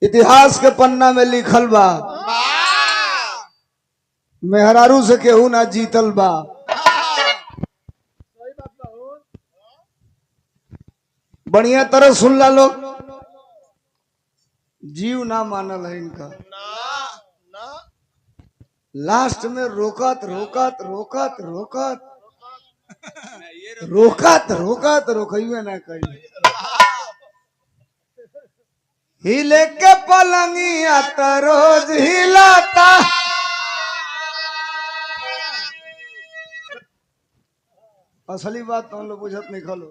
इतिहास के पन्ना में लिखल बा, मेहरारू से केहू ना जीतल बा। बढ़िया तरह सुन ला लोग, जीव ना मानल है इनका। लास्ट में रोकत रोकत रोकत रोकत रोकत रोकत रोकइबे ना कही। हिले के पलंगिया त रोज हिलाता, असली बात तो हम लोग बुझत नहीं खलो।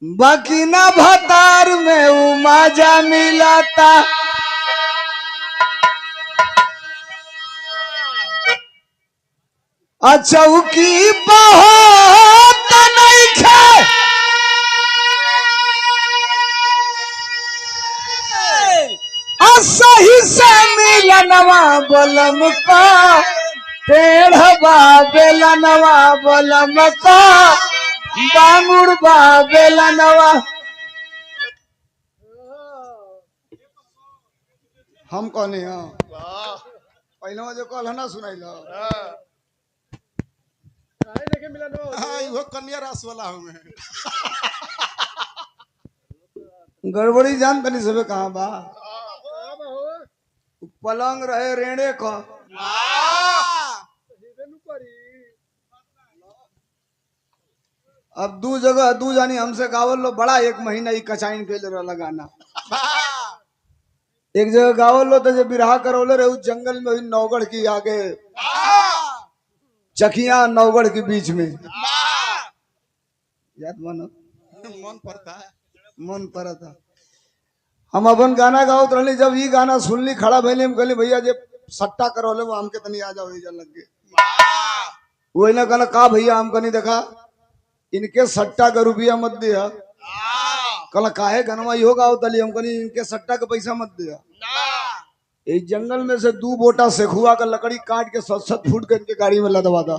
बाकी ना भतार में उमाजा मिलाता, चौकी बहुत नहीं खे, सही से मिलनवा बलम का टेढ़वा बेलनवा बलम का बांगुड़वा बेलनवा। हम कौन है? पहले जो कल है ना सुनाई लो, कन्या रास वाला हूँ मैं। गड़बड़ी जान तनी सबे कहाँ बा। पलंग रहे रेणे का, अब दू जगह दू जानी हमसे गावल लो बड़ा एक महीना ही कचाइन के ले लगाना। एक जगह गावल लो तो जो बिरहा करौले रहे उस जंगल में नौगढ़ की आगे चकिया नौगढ़ के बीच में, याद मानो मन पड़ता है, मन पड़ा था। हम अपन गाना गाओ तो जब ये गाना सुनली खड़ा भैले हम कहली भैया जे सट्टा करौले वो हमके तनी आ जाओ लग गए। वही ना कहला का भैया हमको नहीं देखा इनके सट्टा का रुपया मत दिया। कहला काहे गनवा यो गाओ तली हमको नहीं इनके सट्टा का पैसा मत दिया। इस जंगल में से 2 बोटा सेखुआ का लकड़ी काट के 7-7 फुट के इनके गाड़ी में लदवा दा।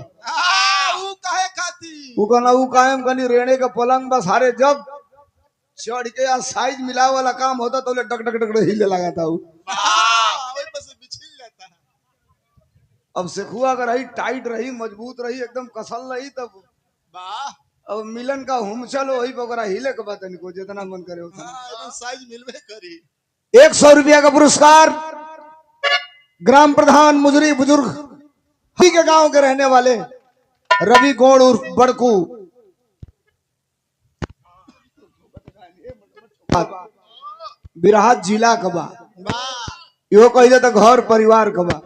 वो कहना वो कायम कनी रेणे का पलंग बस हारे जब चढ़ के या साइज मिला वाला काम होता तो डक डक डक हिले लगा था। अब सेखुआ अगर रही टाइट रही मजबूत रही एकदम कसल रही तब अब मिलन का हुमचल वही पकड़ा हिले के बात इनको जितना मन करे उतना साइज मिलवे करी। 100 रुपया का पुरस्कार ग्राम प्रधान मुजरी बुजुर्ग के गांव के रहने वाले रवि गौड़ उर्फ बड़कू बिरहा जिला कबा यो कही जाता घर परिवार कबा।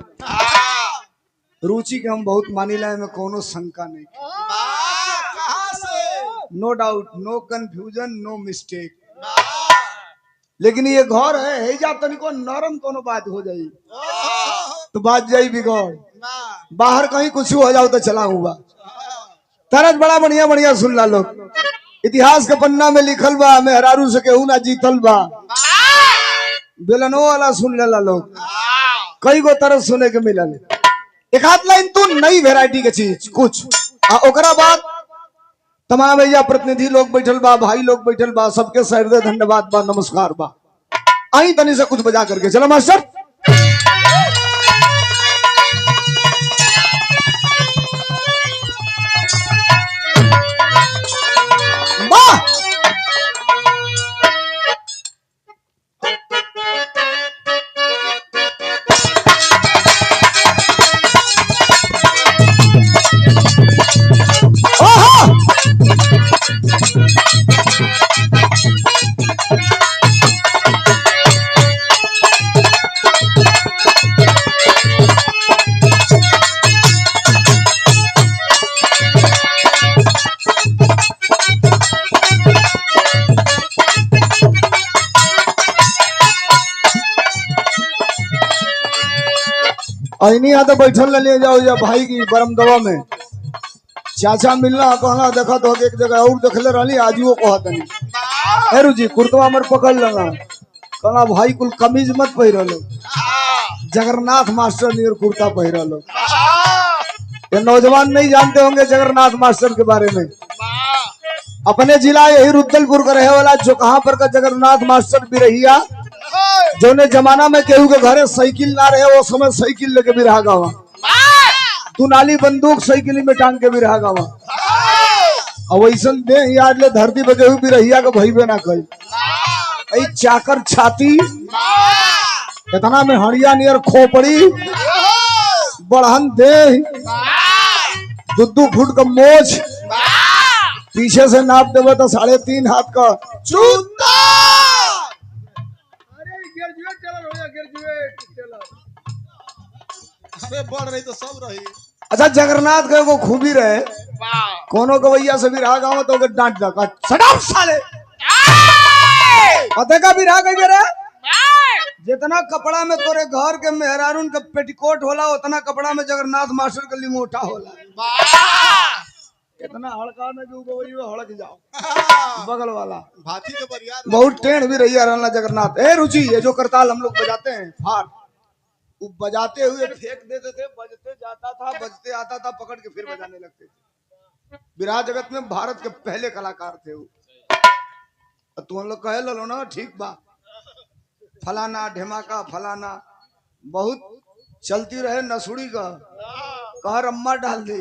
रुचि के हम बहुत मानिला में कोनो शंका नहीं, नो डाउट नो कंफ्यूजन नो मिस्टेक। लेकिन ये घर है जा तनिको नरम कोनो बात हो जाई तो बात जाई बिगड़, बाहर कहीं कुछ हो जाओ तो चला हुआ। तरज बड़ा बढ़िया बढ़िया सुन ला लोग, इतिहास के पन्ना में लिखल बा मेहरारू से केहू ना जीतल बा। बेलनो वाला सुन लेला लोग, कई गो तरह सुने के मिलल। एक आध लाइन तू नई वेराइटी के चीज कुछ ओकरा बाद तमाम भैया प्रतिनिधि लोग बैठल बा, भाई लोग बैठल बा, सबके सहृदय धन्यवाद बा, नमस्कार बा। आई तनी से कुछ बजा करके चलो मास्टर। ऐनी तो बैठल ले जाओ या भाई की बरमदवा में चाचा मिलना कहना देखा तो एक जगह और देखले रही आज वो कहत नहीं हेरू जी कुर्तवा मर पकड़ लेना कहना भाई कुल कमीज मत पहिर लो, जगन्नाथ मास्टर नियर कुर्ता पहिर लो। ये नौजवान नहीं जानते होंगे जगन्नाथ मास्टर के बारे में। अपने जिला यही रुद्दलपुर का रहे वाला जो कहां पर का जगन्नाथ मास्टर बिरहिया जो ने जमाना में केहू के घरे साइकिल ना रहे वो समय साइकिल लेके भी रहा गावा, दुनाली बंदूक साइकिल में टांग के भी रहा गावा। अब वैसा दे याद ले धरती पे केहू भी रहिया के भईबे ना कई चाकर छाती इतना में हड़िया नियर खोपड़ी बढ़न दे 2 फुट का मोछ पीछे से नाप देवे तो 3.5 हाथ का जूता। अरे बढ़ रही तो सब रही। अच्छा जगन्नाथ के वो खूबी रहे कोनो गवैया से भी रहा गाँव तो डांट दका सटाओ साले पते का भी रहा गई रे जितना कपड़ा में तोरे घर के मेहरारून का पेटीकोट होला उतना कपड़ा में जगन्नाथ मास्टर का लिंगोटा होला। इतना हड़का में जो गवैया हड़क जाओ बगल वाला भाती के बरियार बहुत टेढ़ भी रही है जगन्नाथ। ए रुचि ये जो करताल हम लोग बजाते हैं फार वो बजाते हुए फेंक देते थे, बजते जाता था बजते आता था पकड़ के फिर बजाने लगते थे। विराह जगत में भारत के पहले कलाकार थे वो। तुम लोग कहे लो ना ठीक बा फलाना ढेमाका फलाना बहुत चलती रहे नसुड़ी का कहर अम्मा डाल दी।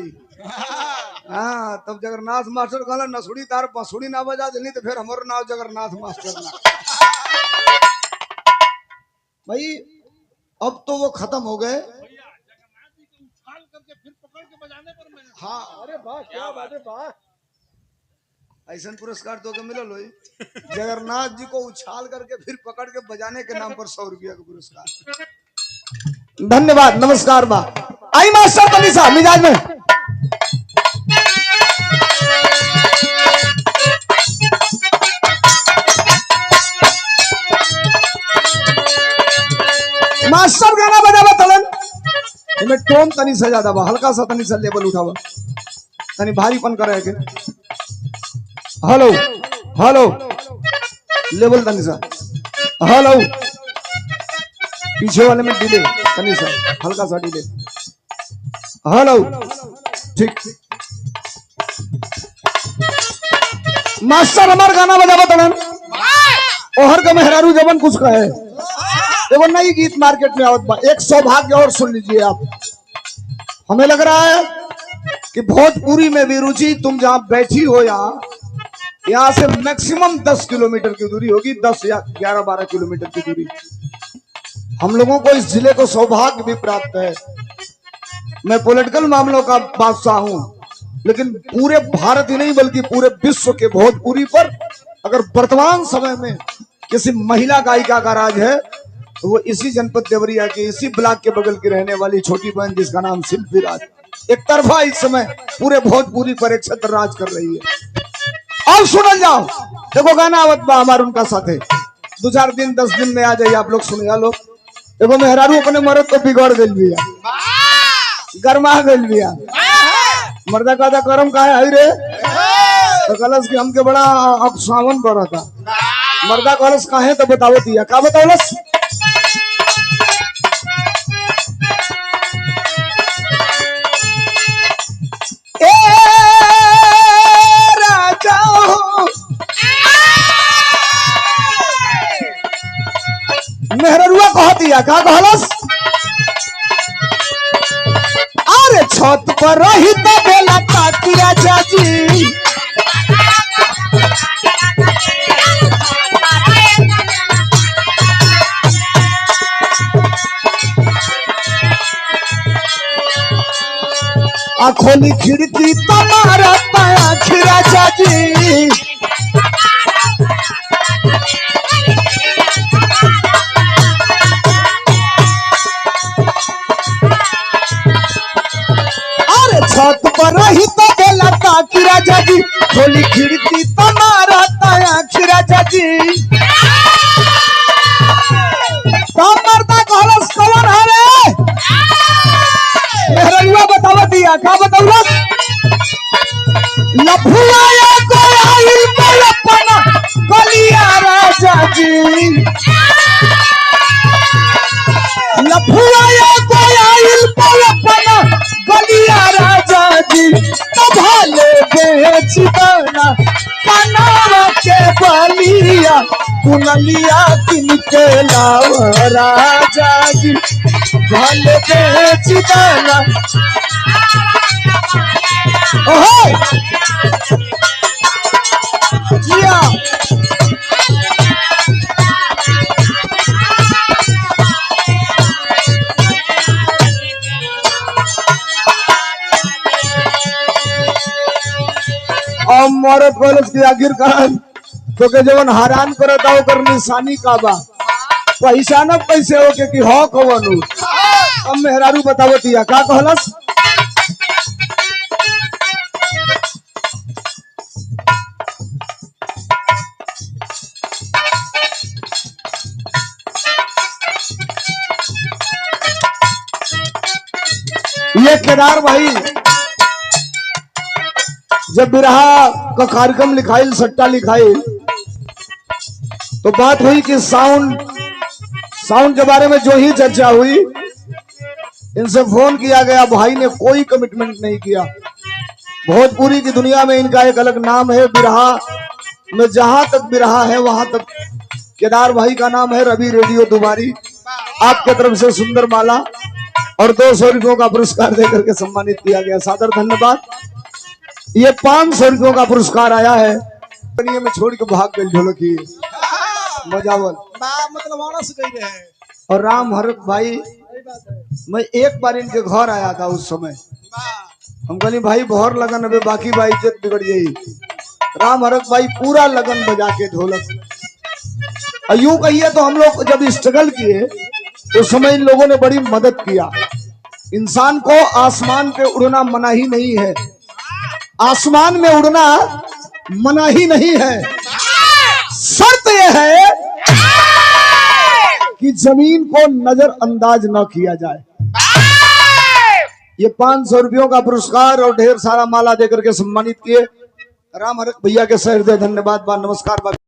हाँ तब जगन्नाथ मास्टर कहला नसुड़ी तार बंसुड़ी ना बजा देनी तो फिर हमारा नाम जगन्नाथ मास्टर ना। भाई अब तो वो खत्म हो गए। हाँ अरे वाह क्या बात है वाह ऐसा पुरस्कार तो के मिलो लोई जगन्नाथ जी को उछाल करके फिर पकड़ के बजाने के नाम पर 100 रुपया का पुरस्कार। धन्यवाद नमस्कार बा आई मास्टर तनिषा मिजाज में मास्टर गाना बजावा तलन इनमें टोन तनी सा ज्यादा बा हल्का सा तनी सा लेवल उठावा तनी भारीपन करे के हेलो हेलो लेवल तनी सा हेलो पीछे वाले में डिले तनी सा हल्का सा डिले हेलो ठीक मास्टर हमार गाना बजावा तलन ओहर का मेहरारू जबन कुछ कहे देखो नई गीत मार्केट में आवत बा एक सौभाग्य और सुन लीजिए आप। हमें लग रहा है कि भोजपुरी में भी रुचि तुम जहां बैठी हो यहाँ से मैक्सिमम 10 किलोमीटर की दूरी होगी 10 या 11-12 किलोमीटर की दूरी। हम लोगों को इस जिले को सौभाग्य भी प्राप्त है। मैं पॉलिटिकल मामलों का बादशाह हूं लेकिन पूरे भारत ही नहीं बल्कि पूरे विश्व के भोजपुरी पर अगर वर्तमान समय में किसी महिला गायिका का राज है तो वो इसी जनपद देवरिया के इसी ब्लॉक के बगल की रहने वाली छोटी बहन जिसका नाम शिल्पी राज एक तरफा इस समय पूरे भोजपुरी पर एक छत्र राज कर रही है। और सुनल जाओ देखो गाना आवत बा हमार उनका साथे 2-4 दिन 10 दिन में आ जाइए आप लोग सुनिया लोग। देखो मेहरारू अपने मर्द को बिगड़ गई बिया गरमा गई बिया मर्दा का करम का है रे तो कलश की हमके बड़ा अब सावन कर था मर्दा कलश काहे तो बतावत दिया का बतावलस ए राजा मेहरुआ कह दिया का कहलस अरे छत पर रही तो बोला ताकि राजा जी खोली खिड़की तुम्हारा आखिरा चाची अरे छत पर रही तो बोला ताकि राजा जी खोली खिड़की तुम्हारा आखिरा चाची मरता कहलस कौन है रे मेहरुआ बतावा दिया का बताऊला लफुआ को आइल पलपना गलिया राजा जी लफुआ को आइल पलपना गलिया राजा जी तो भाले बेच दाना कनावा के बलिया बुनलिया किनके लाव राजा जी भले बेच देना। ओहो जिया और मरद कॉलेज की आखिरकार तो के जवन हैरान करत आओ कर निशानी का बा पैसा न पैसे हो के कि हक हवनु। अब मेहरारू बतावतिया का कहलस ये केदार भाई जब बिरहा का कार्यक्रम लिखाइल सट्टा लिखाइल तो बात हुई कि साउंड के बारे में जो ही चर्चा हुई इनसे फोन किया गया। भाई ने कोई कमिटमेंट नहीं किया। भोजपुरी की दुनिया में इनका एक अलग नाम है। बिरहा में जहां तक बिरहा है वहां तक केदार भाई का नाम है। रवि रेडियो दुबारी आपके तरफ से सुंदर माला और 200 रुपयों का पुरस्कार देकर के सम्मानित किया गया। सादर धन्यवाद। ये 500 रुपयों का पुरस्कार आया है। में छोड़ के भाग गई ढोलकी बजावल मतलब आनस गई रहे। और राम हरक भाई मैं एक बार इनके घर आया था उस समय हम कहली भाई भौर लगन अबे बाकी भाई इज्जत बिगड़ गई। राम हरक भाई पूरा लगन बजा के ढोलक। यूं कहिए तो हम लोग जब स्ट्रगल किए उस समय इन लोगों ने बड़ी मदद किया। इंसान को आसमान पे उड़ना मना ही नहीं है। आसमान में उड़ना मना ही नहीं है। शर्त यह है कि जमीन को नजरअंदाज न किया जाए। ये 500 रुपयों का पुरस्कार और ढेर सारा माला देकर के सम्मानित किए। राम हरक भैया के सहृदय धन्यवाद। नमस्कार।